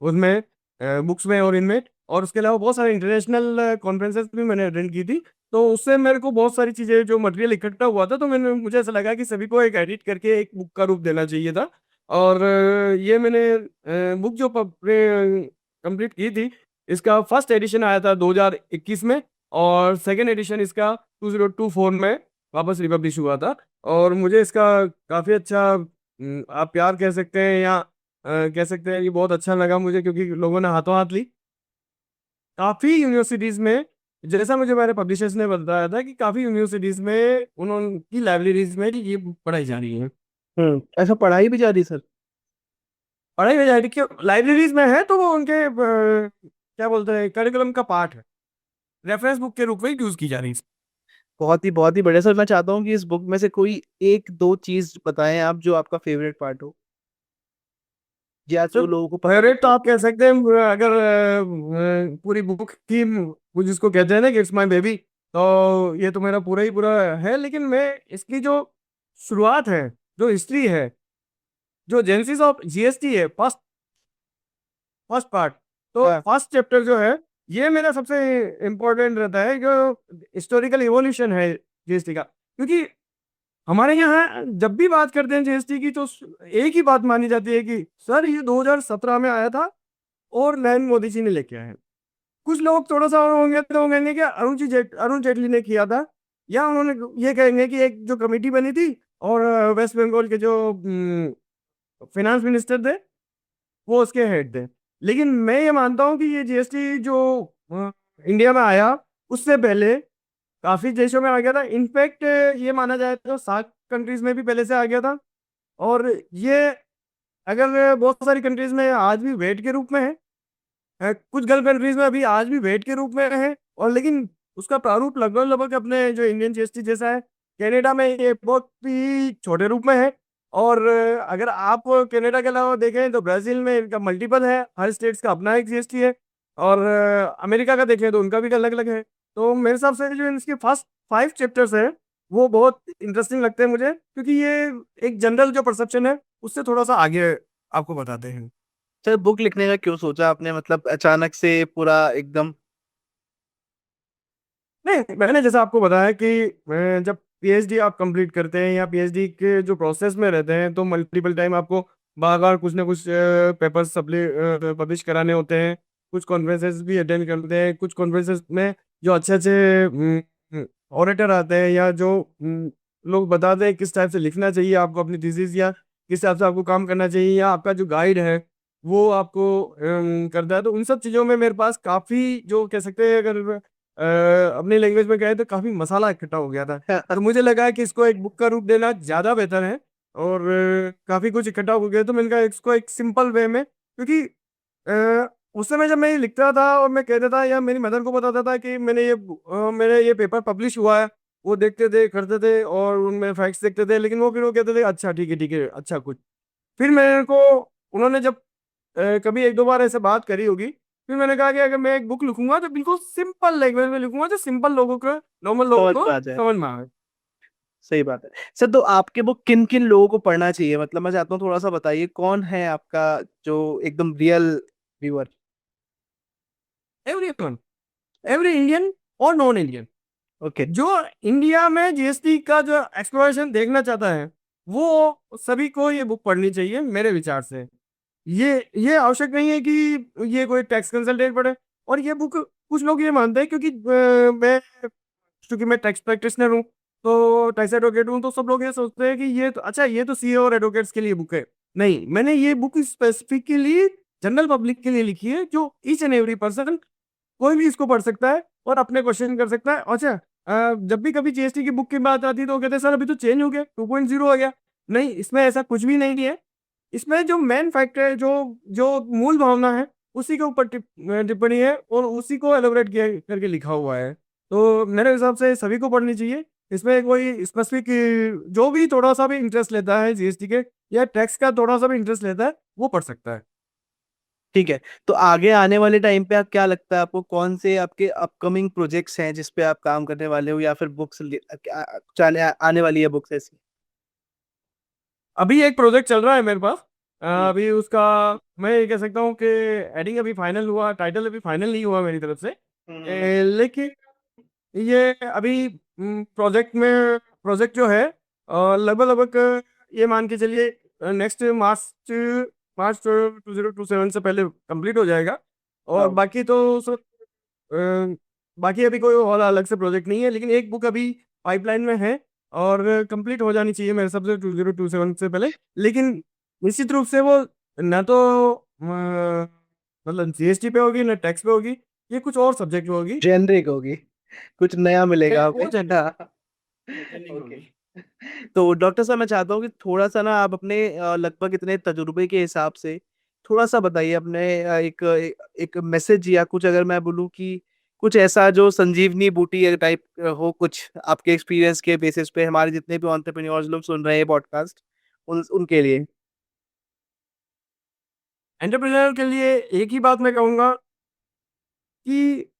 उसमें बुक्स में और इनमें। और उसके अलावा बहुत सारे इंटरनेशनल कॉन्फ्रेंसेस भी मैंने अटेंड की थी। तो उससे मेरे को बहुत सारी चीज़ें जो मटेरियल इकट्ठा हुआ था, तो मुझे ऐसा लगा कि सभी को एक एडिट करके एक बुक का रूप देना चाहिए था। और ये मैंने बुक जो कंप्लीट की थी, इसका फर्स्ट एडिशन आया था 2021 में, और सेकेंड एडिशन इसका 2024 में वापस रिपब्लिश हुआ था। और मुझे इसका काफ़ी अच्छा आप प्यार कह सकते हैं, या कह सकते हैं कि बहुत अच्छा लगा मुझे, क्योंकि लोगों ने हाथों हाथ ली। काफ़ी यूनिवर्सिटीज़ में, जैसा मुझे मेरे पब्लिशर्स ने बताया था, कि काफ़ी यूनिवर्सिटीज़ में उनकी लाइब्रेरीज में ये बुक पढ़ाई जा रही है। ऐसा पढ़ाई भी जा रही सर? पढ़ाई में जा रही क्यों, लाइब्रेरीज में है तो वो उनके क्या बोलते हैं करिकुलम का पार्ट है, रेफरेंस बुक के रूप में यूज की जा रही है। बहुत ही बढ़िया सर। मैं चाहता हूँ कि इस बुक में से कोई एक दो चीज बताएं आप जो आपका फेवरेट पार्ट हो, या सर जो लोगों को पसंद फेवरेट तो हो। आप कह सकते हैं, अगर पूरी बुक की वो जिसको कहते हैं ना कि इट्स माय बेबी, तो ये तो मेरा पूरा ही पूरा है। लेकिन मैं इसकी जो शुरुआत है, जो हिस्ट्री है, जो जेनेसिस ऑफ जीएसटी है, फर्स्ट फर्स्ट पार्ट, तो हाँ। फर्स्ट चैप्टर जो है, ये मेरा सबसे इम्पोर्टेंट रहता है, जो हिस्टोरिकल इवोल्यूशन है जीएसटी का। क्योंकि हमारे यहाँ जब भी बात करते हैं जीएसटी की, तो एक ही बात मानी जाती है कि सर ये 2017 में आया था और नरेंद्र मोदी जी ने लेके आए हैं। कुछ लोग थोड़ा सा और होंगे तो वो कहेंगे कि अरुण जेटली ने किया था, या उन्होंने ये कहेंगे कि एक जो कमेटी बनी थी, और वेस्ट बंगाल के जो फिनेंस मिनिस्टर थे वो उसके हेड थे। लेकिन मैं ये मानता हूँ कि ये जीएसटी जो इंडिया में आया, उससे पहले काफी देशों में आ गया था। इनफैक्ट ये माना जाए तो 7 कंट्रीज में भी पहले से आ गया था। और ये अगर बहुत सारी कंट्रीज में आज भी वेट के रूप में है, कुछ गल्फ कंट्रीज में अभी आज भी वेट के रूप में है, और लेकिन उसका प्रारूप लगभग लगभग अपने जो इंडियन जीएसटी जैसा है। कनाडा में ये बहुत ही छोटे रूप में है। और अगर आप कनाडा के अलावा देखें तो ब्राजील में इनका मल्टीपल है, हर स्टेट्स का अपना एक जीएसटी है। और अमेरिका का देखें तो उनका भी अलग अलग है। तो मेरे हिसाब से जो इसके फर्स्ट 5 चैप्टर्स है, वो बहुत इंटरेस्टिंग लगते हैं मुझे, क्योंकि ये एक जनरल जो परसेप्शन है उससे थोड़ा सा आगे आपको बताते हैं। सर बुक लिखने का क्यों सोचा आपने, मतलब अचानक से पूरा एकदम? नहीं, मैंने जैसा आपको बताया कि जब पीएचडी आप कंप्लीट करते हैं, या पीएचडी के जो प्रोसेस में रहते हैं, तो मल्टीपल टाइम आपको बार बार कुछ ना कुछ पेपर्स पब्लिश कराने होते हैं। कुछ कॉन्फ्रेंसेस भी अटेंड करते हैं। कुछ कॉन्फ्रेंसेस में जो अच्छे अच्छे ऑरेटर आते हैं, या जो लोग बताते हैं किस टाइप से लिखना चाहिए आपको अपनी थीसिस, या किस हिसाब से आपको काम करना चाहिए, या आपका जो गाइड है वो आपको करता है। तो उन सब चीज़ों में मेरे पास काफ़ी जो कह सकते हैं, अगर अपनी लैंग्वेज में कहे तो काफी मसाला इकट्ठा हो गया था। तो मुझे लगा कि इसको एक बुक का रूप देना ज्यादा बेहतर है। और काफी कुछ इकट्ठा हो गया, तो मैंने कहा इसको एक सिंपल वे में, क्योंकि उस समय जब मैं ये लिखता था और मैं कहता था, या मेरी मदर को बताता था कि मेरे ये पेपर पब्लिश हुआ है, वो देखते थे, करते थे, और उनमें फैक्ट्स देखते थे, लेकिन वो कहते थे अच्छा ठीक है अच्छा कुछ। फिर मेरे को उन्होंने जब कभी एक दो बार ऐसे बात करी होगी, फिर मैंने कहा कि अगर मैं एक बुक लिखूंगा तो बिल्कुल सिंपल लैंग्वेज में लिखूंगा, जो सिंपल लोगों को, नॉर्मल लोगों समझ को में आ जाए। समझ में आए। सही बात है। सर तो आपके बुक किन किन लोगों को पढ़ना चाहिए, मतलब मैं चाहता हूँ थोड़ा सा बताइए कौन है आपका जो एकदम real viewer. Every every Indian और नॉन इंडियन, ओके। जो इंडिया में जीएसटी का जो एक्सप्लोरेशन देखना चाहता है, वो सभी को ये बुक पढ़नी चाहिए मेरे विचार से। ये आवश्यक नहीं है कि ये कोई टैक्स कंसल्टेंट पढ़े। और ये बुक, कुछ लोग ये मानते हैं क्योंकि मैं, क्योंकि मैं टैक्स प्रैक्टिशनर हूँ, तो टैक्स एडवोकेट हूँ, तो सब लोग ये सोचते हैं कि ये तो अच्छा, ये तो सीए और एडवोकेट्स के लिए बुक है। नहीं, मैंने ये बुक स्पेसिफिकली जनरल पब्लिक के लिए लिखी है, जो ईच एंड एवरी पर्सन, कोई भी इसको पढ़ सकता है और अपने क्वेश्चन कर सकता है। अच्छा, जब भी कभी जीएसटी की बुक की बात आती है तो वो कहते हैं सर अभी तो चेंज हो गया, 2.0 हो गया। नहीं, इसमें ऐसा कुछ भी नहीं है। इसमें जो मेन फैक्टर है, जो जो मूल भावना है, उसी के ऊपर टिप्पणी है और उसी को एलोबरेट किया करके लिखा हुआ है। तो मेरे हिसाब से सभी को पढ़नी चाहिए। इसमें कोई स्पेसिफिक, जो भी थोड़ा सा भी इंटरेस्ट लेता है जीएसटी के या टैक्स का थोड़ा सा भी इंटरेस्ट लेता है, वो पढ़ सकता है। ठीक है। तो आगे आने वाले टाइम पे आप क्या लगता है आपको कौन से आपके अपकमिंग प्रोजेक्ट्स हैं जिस पे आप काम करने वाले हो, या फिर बुक्स चले आने वाली है बुक्स ऐसी। अभी एक प्रोजेक्ट चल रहा है मेरे पास। हम्म। अभी उसका, मैं ये कह सकता हूँ कि एडिंग अभी फाइनल हुआ, टाइटल अभी फाइनल नहीं हुआ मेरी तरफ से। हम्म। लेकिन ये अभी प्रोजेक्ट जो है, लगभग लगभग ये मान के चलिए नेक्स्ट मार्च मार्च 2027 से पहले कंप्लीट हो जाएगा। और हाँ। बाकी तो सर, बाकी अभी कोई और अलग से प्रोजेक्ट नहीं है, लेकिन एक बुक अभी पाइपलाइन में है और कंप्लीट हो जानी चाहिए मेरे हिसाब से 2027 से पहले। लेकिन निश्चित रूप से वो ना तो मतलब जीएसटी पे होगी, ना टैक्स पे होगी, ये कुछ और सब्जेक्ट पे होगी। जेनरिक होगी, कुछ नया मिलेगा वो हमें। हाँ। Challenging okay. होगी। तो डॉक्टर साहब मैं चाहता हूँ कि थोड़ा सा ना आप अपने लगभग इतने तजुर्बे के हिसाब से थोड़ा सा बताइए अपने एक मैसेज या कुछ, अगर मैं बोलूँ कि कुछ ऐसा जो संजीवनी बूटी टाइप हो, कुछ आपके एक्सपीरियंस के बेसिस पे हमारे जितने भी एंटरप्रेन्योर्स लोग सुन रहे हैं पॉडकास्ट, उनके लिए। एंटरप्रेन्योर के लिए एक ही बात मैं कहूँगा कि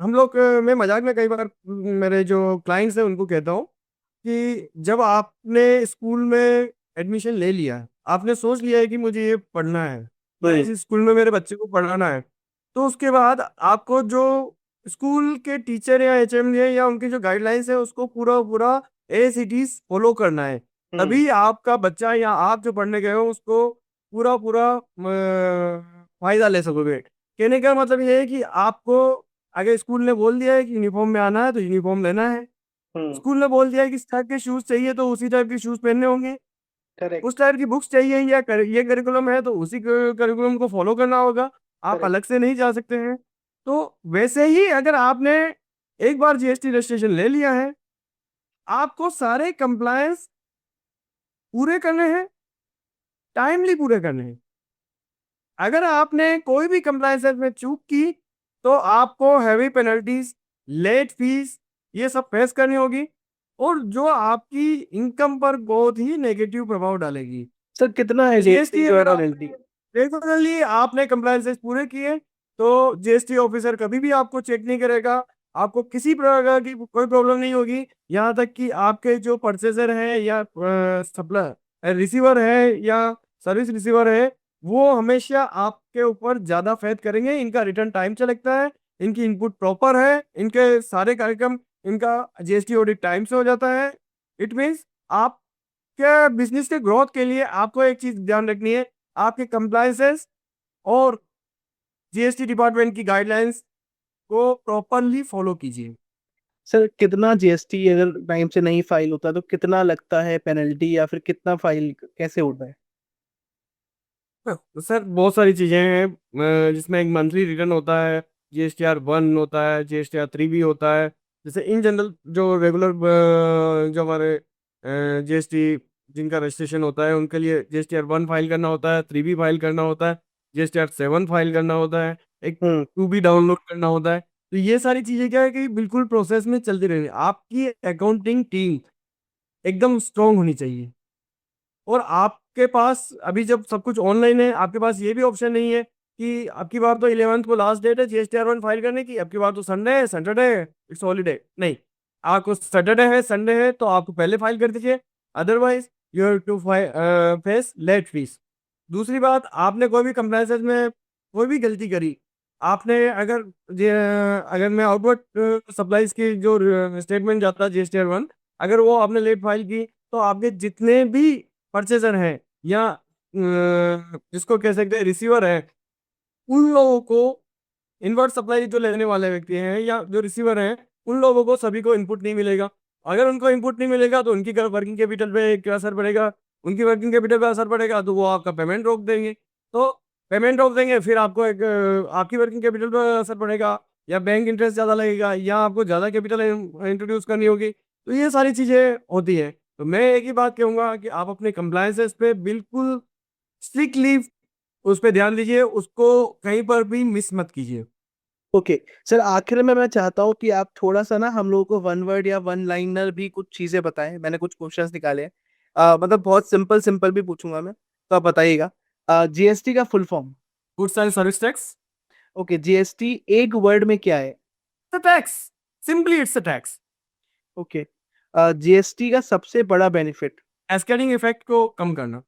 हम लोग, मैं मजाक में कई बार मेरे जो क्लाइंट्स हैं उनको कहता हूँ कि जब आपने स्कूल में एडमिशन ले लिया, आपने सोच लिया है कि मुझे ये पढ़ना है या हम्म। इस स्कूल में मेरे बच्चे को पढ़ाना है, तो उसके बाद आपको जो स्कूल के टीचर या एचएम है या उनकी जो गाइडलाइंस है, उसको पूरा पूरा एज इट इज फॉलो करना है। हम्म। तभी आपका बच्चा या आप जो पढ़ने गए हो उसको पूरा पूरा फायदा ले सकोगे। कहने का मतलब ये है कि आपको, अगर स्कूल ने बोल दिया है कि यूनिफॉर्म में आना है तो यूनिफॉर्म लेना है। हम्म। स्कूल ने बोल दिया है कि इस टाइप के शूज चाहिए तो उसी टाइप के शूज पहनने होंगे। करेक्ट। उस टाइप की बुक्स चाहिए या ये करिकुलम है तो उसी करिकुलम को फॉलो करना होगा। आप करेक्ट। अलग से नहीं जा सकते हैं। तो वैसे ही अगर आपने एक बार जीएसटी रजिस्ट्रेशन ले लिया है, आपको सारे कंप्लायंस पूरे करने हैं, टाइमली पूरे करने हैं। अगर आपने कोई भी कंप्लायंस में चूक की तो आपको हैवी पेनल्टीज, लेट फीस, ये सब फेस करनी होगी, और जो आपकी इनकम पर बहुत ही नेगेटिव प्रभाव डालेगी। सर कितना है जीएसटी जीएसटी जो है अगर आप पेनल्टी। रेगुलरली आपने कंप्लायंसेस पूरे किए तो जीएसटी ऑफिसर कभी भी आपको चेक नहीं करेगा। आपको किसी प्रकार की कोई प्रॉब्लम नहीं होगी। यहाँ तक कि आपके जो परचेजर है या सप्लाई रिसीवर है या सर्विस रिसीवर है, वो हमेशा आपके ऊपर ज्यादा फेथ करेंगे। इनका रिटर्न टाइम से लगता है, इनकी इनपुट प्रॉपर है, इनके सारे कार्यक्रम, इनका जीएसटी ऑडिट टाइम से हो जाता है। इट मीन्स आप क्या, बिजनेस के ग्रोथ के लिए आपको एक चीज ध्यान रखनी है, आपके कंप्लायंसेस और जीएसटी डिपार्टमेंट की गाइडलाइंस को प्रॉपरली फॉलो कीजिए। सर कितना जीएसटी अगर टाइम से नहीं फाइल होता तो कितना लगता है पेनल्टी, या फिर कितना फाइल कैसे होता है। तो सर बहुत सारी चीजें हैं, जिसमें एक मंथली रिटर्न होता है, जीएसटीआर 1 होता है, जीएसटीआर 3 भी होता है। जैसे इन जनरल जो रेगुलर जो हमारे जीएसटी जिनका रजिस्ट्रेशन होता है उनके लिए जीएसटीआर 1 फाइल करना होता है, 3 भी फाइल करना होता है, जीएसटीआर 7 फाइल करना होता है, एक हम्म। 2 भी डाउनलोड करना होता है। तो ये सारी चीजें क्या है कि बिल्कुल प्रोसेस में चलती रहेंगी। आपकी अकाउंटिंग टीम एकदम स्ट्रांग होनी चाहिए। और आपके पास अभी जब सब कुछ ऑनलाइन है, आपके पास ये भी ऑप्शन नहीं है कि अब की बार तो 11th को लास्ट डेट है GSTR 1 फाइल करने की, अब की बार तो संडे है, सैटरडे है, इट्स हॉलीडे। नहीं, आपको सैटरडे है, संडे है, तो आपको पहले फाइल कर दीजिए, otherwise you have to face late fees. दूसरी बात, आपने कोई भी कंप्लायंसेस में कोई भी गलती करी, आपने अगर अगर मैं आउटवर्ड सप्लाईज की जो स्टेटमेंट जाता है GSTR 1, अगर वो आपने लेट फाइल की, तो आपके जितने भी परचेजर हैं या जिसको कह सकते हैं रिसीवर है, उन लोगों को, इनवर्ट सप्लाई जो लेने वाले व्यक्ति हैं या जो रिसीवर हैं, उन लोगों को सभी को इनपुट नहीं मिलेगा। अगर उनको इनपुट नहीं मिलेगा तो उनकी वर्किंग कैपिटल पे क्या असर पड़ेगा, उनकी वर्किंग कैपिटल पे असर पड़ेगा तो वो आपका पेमेंट रोक देंगे। तो पेमेंट रोक देंगे, फिर आपको एक आपकी वर्किंग कैपिटल पर असर पड़ेगा, या बैंक इंटरेस्ट ज़्यादा लगेगा, या आपको ज़्यादा कैपिटल इंट्रोड्यूस करनी होगी। तो ये सारी चीज़ें होती है। तो मैं एक ही बात कहूँगा कि आप अपने कंप्लायंसेस पे बिल्कुल स्ट्रिक्टली उस पे ध्यान दीजिए, उसको कहीं पर भी मिस मत कीजिए। ओके सर, आखिर में मैं चाहता हूँ कि आप थोड़ा सा ना हम लोगों को वन वर्ड या वन लाइनर भी कुछ चीजें बताएं। मैंने कुछ क्वेश्चंस निकाले हैं, मतलब बहुत सिंपल सिंपल भी पूछूंगा मैं, तो आप बताइएगा। जीएसटी का full form. Goods and service tax. Okay, GST एक वर्ड में क्या है? The tax, simply it's a tax. Okay, GST का सबसे बड़ा बेनिफिट। कैस्केडिंग इफेक्ट को कम करना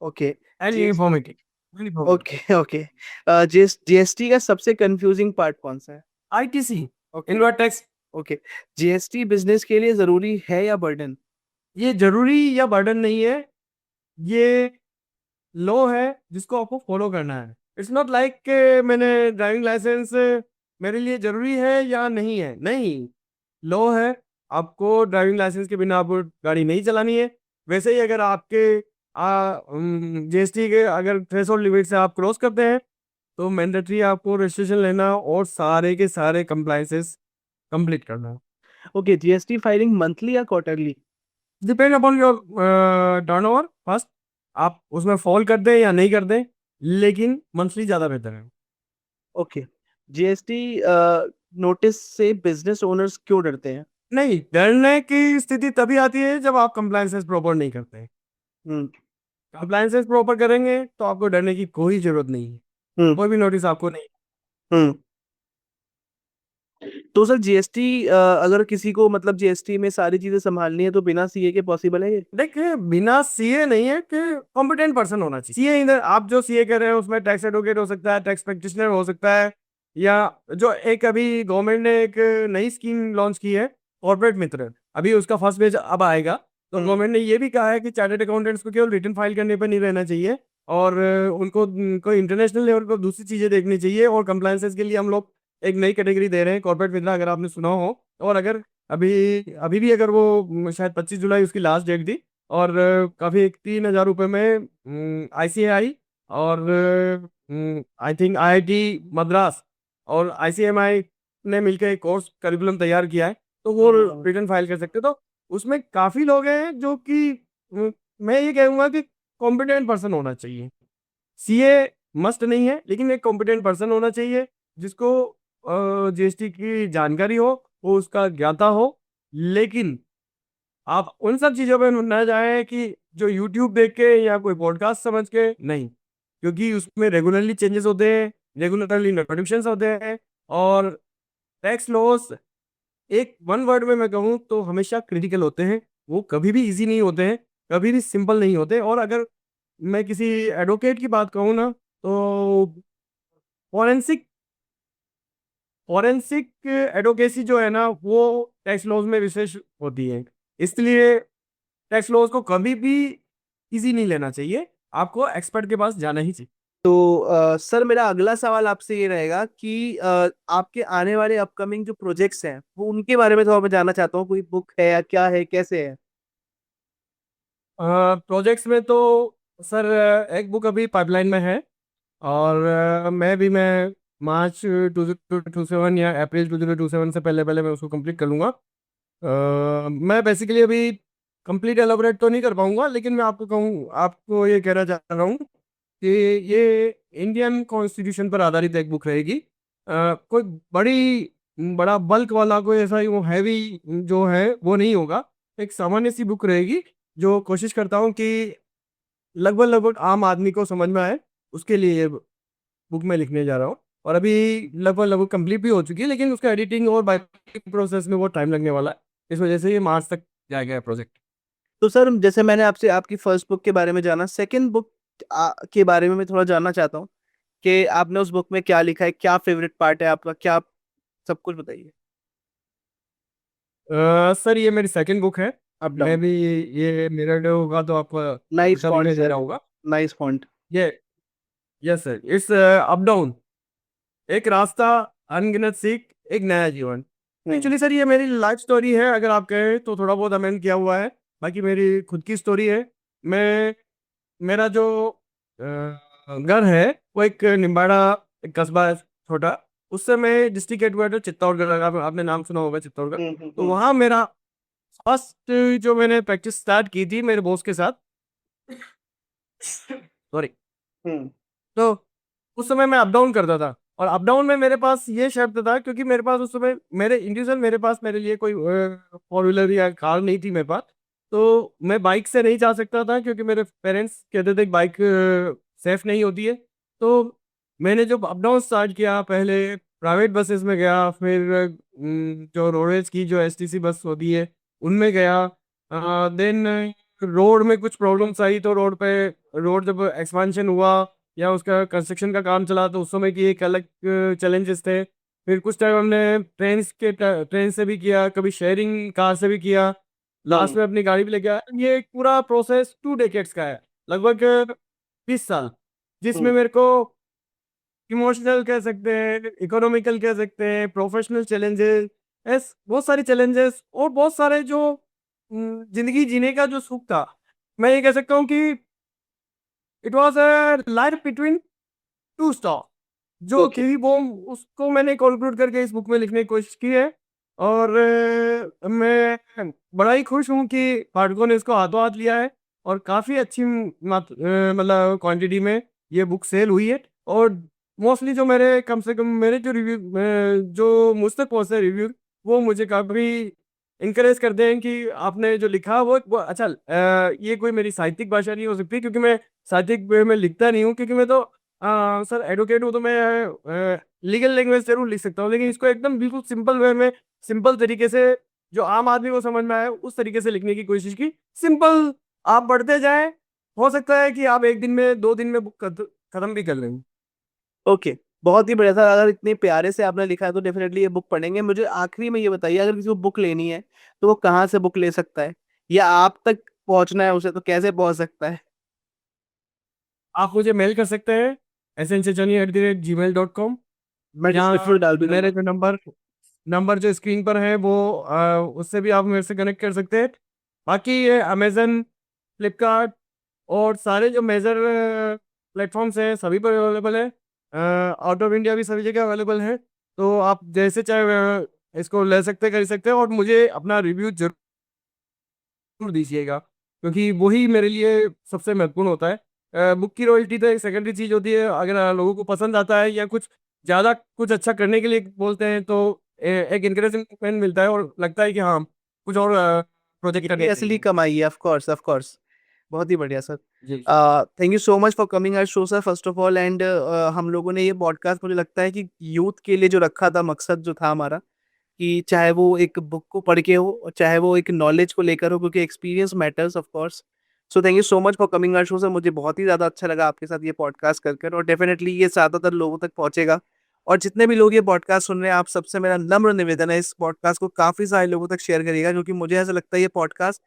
okay. And GS uniformity. Uniformity. Okay okay, GST का सबसे कंफ्यूजिंग पार्ट कौन सा है? ITC, okay invert tax. Okay, GST business के लिए जरूरी है या बर्डन? ये जरूरी या बर्डन नहीं है, ये लॉ है जिसको आपको फॉलो करना है। इट्स नॉट लाइक मैंने ड्राइविंग लाइसेंस मेरे लिए जरूरी है या नहीं है, नहीं, लॉ है। आपको ड्राइविंग लाइसेंस के बिना आपको गाड़ी नहीं चलानी है। वैसे ही अगर आपके GST के अगर थ्रेशोल्ड लिमिट से आप क्रॉस करते हैं, तो मैंडेटरी आपको रजिस्ट्रेशन लेना और सारे के सारे कंप्लाइंसेस कंप्लीट करना। ओके, जीएसटी फाइलिंग मंथली या quarterly? Depend upon your turnover first, आप उसमें फॉल कर दें या नहीं कर दें, लेकिन मंथली ज़्यादा बेहतर है। ओके, जीएसटी नोटिस से बिजनेस ओनर्स क्यों डरते हैं? नहीं, डरने की स्थिति तभी आती है जब आप कंप्लायंसेस प्रॉपर नहीं करते। हम्म कंप्लायंसेस प्रॉपर करेंगे तो आपको डरने की कोई जरूरत नहीं है, हम्म कोई भी नोटिस आपको नहीं। हम्म तो सर जीएसटी, अगर किसी को मतलब जीएसटी में सारी चीजें संभालनी है तो बिना सीए के पॉसिबल है ये? देखिए, बिना सीए नहीं है कि कॉम्पिटेंट पर्सन होना चाहिए। सीए इधर आप जो सीए कर रहे हैं उसमें टैक्स एडवोकेट हो सकता है, टैक्स प्रैक्टिशनर हो सकता है, या जो एक अभी गवर्नमेंट ने एक नई स्कीम लॉन्च की है कॉर्पोरेट मित्र, अभी उसका फर्स्ट पेज अब आएगा। तो हम्म गवर्नमेंट ने ये भी कहा है कि चार्टर्ड अकाउंटेंट्स को केवल रिटर्न फाइल करने पर नहीं रहना चाहिए, और उनको कोई इंटरनेशनल लेवल पर दूसरी चीजें देखनी चाहिए। और कंप्लायंसेस के लिए हम लोग एक नई कैटेगरी दे रहे हैं, कॉर्पोरेट मित्र, अगर आपने सुना हो। और अगर अभी अभी भी अगर वो शायद 25 जुलाई उसकी लास्ट डेट थी, और काफी 3,000 रुपये में ICAI और आई थिंक IIT मद्रास और ICMI ने मिलकर एक कोर्स करिकुलम तैयार किया है, तो वो रिटर्न फाइल कर सकते हैं। तो उसमें काफी लोग हैं जो कि मैं ये कहूँगा कि कॉम्पिटेंट पर्सन होना चाहिए। सीए मस्ट नहीं है, लेकिन एक कॉम्पिटेंट पर्सन होना चाहिए जिसको GST की जानकारी हो, वो उसका ज्ञाता हो। लेकिन आप उन सब चीज़ों पे ना जाएं कि जो यूट्यूब देख के या कोई पॉडकास्ट समझ के, नहीं, क्योंकि उसमें रेगुलरली चेंजेस होते हैं, रेगुलरली नोटिफिकेशंस होते हैं। और टैक्स लॉस, एक वन वर्ड में मैं कहूँ तो हमेशा क्रिटिकल होते हैं, वो कभी भी इजी नहीं होते हैं, कभी भी सिंपल नहीं होते। और अगर मैं किसी एडवोकेट की बात कहूँ ना, तो फॉरेंसिक फॉरेंसिक एडवोकेसी जो है ना, वो टैक्स लॉज में विशेष होती है। इसलिए टैक्स लॉज को कभी भी इजी नहीं लेना चाहिए, आपको एक्सपर्ट के पास जाना ही चाहिए। तो सर मेरा अगला सवाल आपसे ये रहेगा कि आपके आने वाले अपकमिंग जो प्रोजेक्ट्स हैं वो उनके बारे में थोड़ा मैं जानना चाहता हूँ। कोई बुक है या क्या है, कैसे है? प्रोजेक्ट्स में तो सर एक बुक अभी पाइपलाइन में है, और मैं मार्च 2027 या अप्रैल 2027 से पहले पहले मैं उसको कंप्लीट कर लूँगा। मैं बेसिकली अभी कंप्लीट एलाबोरेट तो नहीं कर पाऊंगा, लेकिन मैं आपको ये कहना चाह रहा हूँ कि ये इंडियन कॉन्स्टिट्यूशन पर आधारित एक बुक रहेगी। कोई बड़ा बल्क वाला कोई ऐसा वो हैवी जो है वो नहीं होगा, एक सामान्य सी बुक रहेगी, जो कोशिश करता हूँ कि लगभग लगभग आम आदमी को समझ में आए, उसके लिए ये बुक मैं लिखने जा रहा हूँ, और अभी लगभग लगभग कंप्लीट भी हो चुकी है, लेकिन उसका एडिटिंग और बाकी प्रोसेस में बहुत टाइम लगने वाला है। इस वजह से ये मार्च तक जाएगा प्रोजेक्ट। तो सर जैसे मैंने आपसे आपकी फर्स्ट बुक के बारे में जाना, सेकंड बुक के बारे में मैं थोड़ा जानना चाहता हूँ कि आपने उस बुक में क्या लिखा है, क्या फेवरेट पार्ट है आपका, क्या सब कुछ बताइए। सर ये मेरी सेकंड बुक है। अप मैं डाउन। भी, ये मिरर होगा तो आपको नाइस अच्छा फॉन्ट लगने दे सर। रहा होगा। Nice font. ये, yes sir, it's up down, एक रास्ता, अनगिनत सीख, एक नया जीवन। हम्म। एक्चुअली सर ये मेरी लाइफ स्टोरी है, अगर आप कहें तो थोड़ा बहुत अमेंड किया हुआ है, बाकी मेरी खुद की स्टोरी है। मैं, मेरा जो घर है वो एक निम्बाड़ा, एक कस्बा है छोटा, उससे मैं डिस्ट्रिक्ट हेडक्वार्टर चित्तौड़गढ़, आपने नाम सुना होगा चित्तौड़गढ़, तो हम्म। वहाँ मेरा फर्स्ट जो मैंने प्रैक्टिस स्टार्ट की थी मेरे बॉस के साथ, सॉरी, हम्म। तो उस समय मैं अप डाउन करता था, और अप डाउन में मेरे पास ये शर्त था, क्योंकि मेरे पास उस समय मेरे इंडिविजुअल, मेरे पास मेरे लिए कोई फोर व्हीलर या कार नहीं थी मेरे पास, तो मैं बाइक से नहीं जा सकता था, क्योंकि मेरे पेरेंट्स कहते थे कि बाइक सेफ नहीं होती है। तो मैंने जब अप डाउन स्टार्ट किया, पहले प्राइवेट बसेस में गया, फिर जो रोडवेज की जो एसटीसी बस होती है उनमें गया, देन रोड में कुछ प्रॉब्लम्स आई, तो रोड जब एक्सपांशन हुआ या उसका कंस्ट्रक्शन का काम चला, तो उस समय की एक अलग चैलेंजेस थे। फिर कुछ टाइम हमने ट्रेन से भी किया, कभी शेयरिंग कार से भी किया, लास्ट हम्म। में अपनी गाड़ी भी लेके आया। ये एक पूरा प्रोसेस 2 डेकेड्स का है, लगभग 20 साल, जिसमें हम्म। मेरे को इमोशनल कह सकते हैं, इकोनॉमिकल कह सकते हैं, प्रोफेशनल चैलेंजेस, ऐस बहुत सारी चैलेंजेस, और बहुत सारे जो जिंदगी जीने का जो सुख था, मैं ये कह सकता हूँ कि it was a life between two star, जो ओके। थी वो, उसको मैंने कंक्लूड करके इस बुक में लिखने की कोशिश की है। और मैं बड़ा ही खुश हूँ कि पाठकों ने इसको हाथों हाथ लिया है, और काफ़ी अच्छी मतलब क्वांटिटी में ये बुक सेल हुई है। और मोस्टली जो मेरे, कम से कम मेरे जो रिव्यू, जो मुझ तक पहुँचे रिव्यू, वो मुझे काफ़ी इंकरेज करते हैं कि आपने जो लिखा वो अच्छा, ये कोई मेरी साहित्यिक भाषा नहीं हो सकती, क्योंकि मैं साहित्यिक वे में लिखता नहीं हूँ, क्योंकि मैं तो सर एडवोकेट हूँ, तो मैं लीगल लैंग्वेज जरूर लिख सकता हूँ, लेकिन इसको एकदम बिल्कुल सिंपल वे में, सिंपल तरीके से, जो आम आदमी को समझ में आए उस तरीके से लिखने की कोशिश की। सिंपल, आप बढ़ते जाएं, हो सकता है कि आप एक दिन में, 2 दिन में बुक खत्म भी कर लें। ओके। बहुत ही बढ़िया था, अगर इतने प्यारे से आपने लिखा है तो डेफिनेटली ये बुक पढ़ेंगे। मुझे आखिरी में ये बताइए, अगर किसी को बुक लेनी है तो वो कहाँ से बुक ले सकता है, या आप तक पहुंचना है उसे तो कैसे पहुंच सकता है। आप मुझे मेल कर सकते हैं snchani@gmail.com, मैं या डिस्क्रिप्शन में डाल भी मेरे दूंगा। जो नंबर नंबर जो स्क्रीन पर है वो, उससे भी आप मेरे से कनेक्ट कर सकते हैं। बाकी ये अमेजन, फ्लिपकार्ट और सारे जो मेजर प्लेटफॉर्म्स हैं सभी पर अवेलेबल है, आउट ऑफ इंडिया भी सभी जगह अवेलेबल है। तो आप जैसे चाहे इसको ले सकते, कर सकते हैं, और मुझे अपना रिव्यू जरूर दीजिएगा, क्योंकि वही मेरे लिए सबसे महत्वपूर्ण होता है। बुक की रॉयल्टी तो एक सेकेंडरी चीज होती है, अगर लोगों को पसंद आता है या कुछ ज़्यादा कुछ अच्छा करने के लिए बोलते हैं, तो एक इंकरेजमेंट मिलता है, और लगता है कि हाँ, कुछ और प्रोजेक्ट यही करने असली चाहिए। कमाई है, ऑफ कोर्स ऑफ कोर्स। बहुत ही बढ़िया सर। जी। Thank you so much for coming our show sir, first of all. And हम लोगों ने ये पॉडकास्ट, मुझे लगता है कि यूथ के लिए जो रखा था, मकसद जो था हमारा, कि चाहे वो एक बुक को पढ़ के हो और चाहे वो एक नॉलेज को लेकर हो, क्योंकि experience matters of course. So thank you so much for coming our show sir, मुझे बहुत ही ज़्यादा अच्छा लगा आपके साथ ये पॉडकास्ट कर और डेफिनेटली ये ज़्यादातर लोगों तक पहुंचेगा। और जितने भी लोग ये पॉडकास्ट सुन रहे हैं, आप सबसे मेरा नम्र निवेदन है, इस पॉडकास्ट को काफ़ी सारे लोगों तक शेयर करिएगा, क्योंकि मुझे ऐसा लगता है ये पॉडकास्ट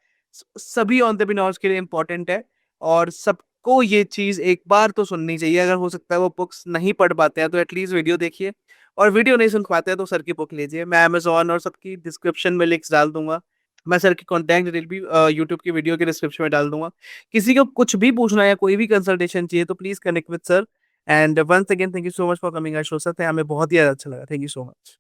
सभी एंटरप्रेन्योर्स के लिए इंपॉर्टेंट है। और सबको ये चीज़ एक बार तो सुननी चाहिए। अगर हो सकता है वो बुक्स नहीं पढ़ पाते हैं तो एटलीस्ट वीडियो देखिए, और वीडियो नहीं सुन पाते हैं तो सर की बुक लीजिए। मैं अमेजोन और सबकी डिस्क्रिप्शन में लिंक्स डाल दूंगा। मैं सर की कॉन्टैक्ट डिटेल भी यूट्यूब की वीडियो के डिस्क्रिप्शन में डाल दूंगा। किसी को कुछ भी पूछना है या कोई भी कंसल्टेशन चाहिए तो please connect with sir. And once again thank you so much for coming our show sir, हमें बहुत ही अच्छा लगा। Thank you so much.